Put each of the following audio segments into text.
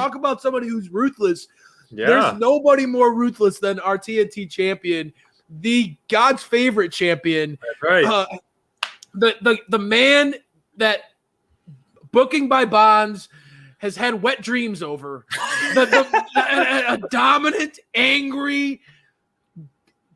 talk about somebody who's ruthless. Yeah. There's nobody more ruthless than our TNT champion, the God's favorite champion. That's right. The man that booking by Bonds has had wet dreams over. A dominant, angry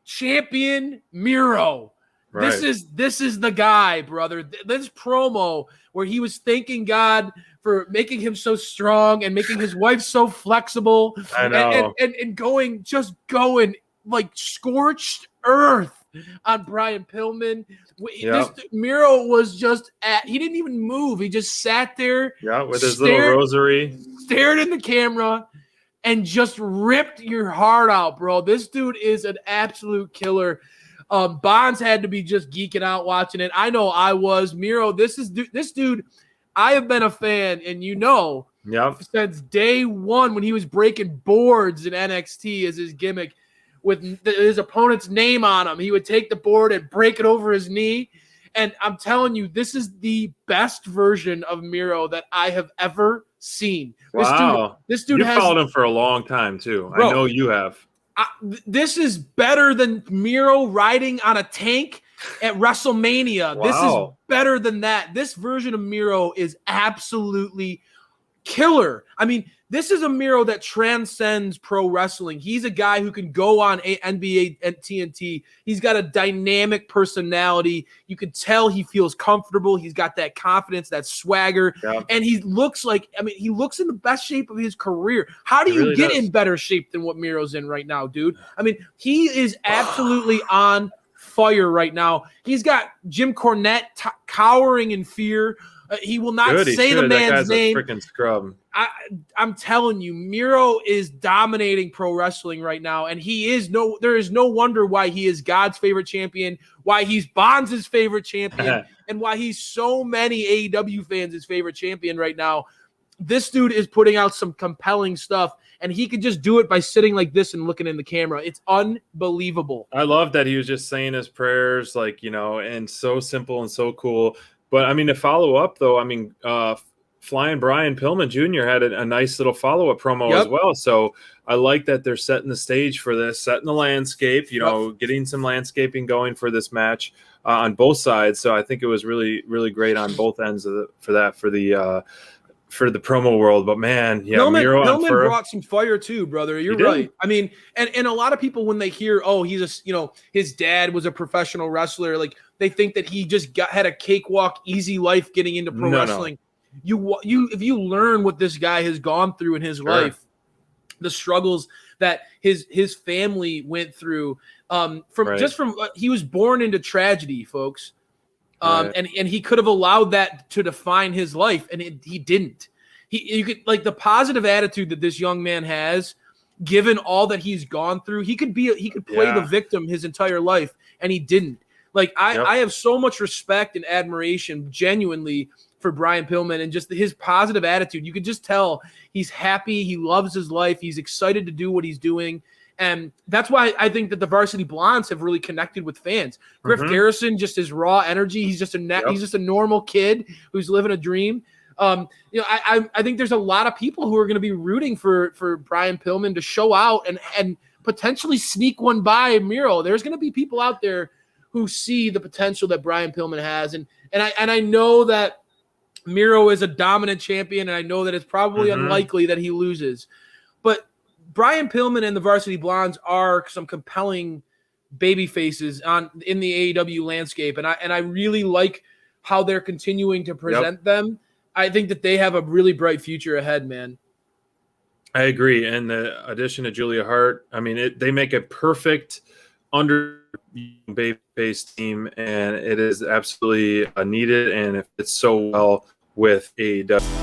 champion, Miro. Right. This is the guy, brother. This promo where he was thanking God for making him so strong and making his wife so flexible. I know. And going like scorched earth on Brian Pillman. Miro was just he didn't even move. He just sat there. Yeah, with his little rosary. Stared in the camera and just ripped your heart out, bro. This dude is an absolute killer. Bonds had to be just geeking out watching it. I know I was. Miro, this dude, I have been a fan, and since day one when he was breaking boards in NXT as his gimmick with his opponent's name on him. He would take the board and break it over his knee. And I'm telling you, this is the best version of Miro that I have ever seen. Wow. This dude has followed him for a long time, too. Bro, I know you have. This is better than Miro riding on a tank at WrestleMania. Wow. This is better than that. This version of Miro is absolutely killer. I mean, this is a Miro that transcends pro wrestling. He's a guy who can go on NBA and TNT. He's got a dynamic personality. You can tell he feels comfortable. He's got that confidence, that swagger, and he looks he looks in the best shape of his career. How do you get in better shape than what Miro's in right now, dude? I mean, he is absolutely on fire right now. He's got Jim Cornette cowering in fear. He will not say the man's name. A freaking scrub. I'm telling you, Miro is dominating pro wrestling right now, and there is no wonder why he is God's favorite champion, why he's Bonds' favorite champion, and why he's so many AEW fans' favorite champion right now. This dude is putting out some compelling stuff, and he could just do it by sitting like this and looking in the camera. It's unbelievable. I love that he was just saying his prayers, and so simple and so cool. But, I mean, to follow up, though, I mean, Flying Brian Pillman Jr. had a nice little follow-up promo as well. So I like that they're setting the stage for this, setting the landscape, getting some landscaping going for this match on both sides. So I think it was really, really great on both ends for the promo world. But, man, Pillman brought some fire too, brother. You're right. I mean, and a lot of people, when they hear, his dad was a professional wrestler, like they think that he just had a cakewalk, easy life getting into pro wrestling. No. If you learn what this guy has gone through in his life, the struggles that his family went through, he was born into tragedy, folks. And he could have allowed that to define his life, and he didn't. You could the positive attitude that this young man has, given all that he's gone through. He could play the victim his entire life, and he didn't. I have so much respect and admiration, genuinely, for Brian Pillman and just his positive attitude. You could just tell he's happy. He loves his life. He's excited to do what he's doing. And that's why I think that the Varsity Blondes have really connected with fans. Griff Garrison, just his raw energy. He's just a normal kid who's living a dream. I think there's a lot of people who are going to be rooting for Brian Pillman to show out and potentially sneak one by Miro. There's going to be people out there who see the potential that Brian Pillman has. And I know that Miro is a dominant champion, and I know that it's probably unlikely that he loses. But Brian Pillman and the Varsity Blondes are some compelling baby faces in the AEW landscape, and I really like how they're continuing to present them. I think that they have a really bright future ahead, man. I agree, and the addition of Julia Hart, I mean, they make a perfect baby-based team, and it is absolutely needed, and it fits so well with AEW.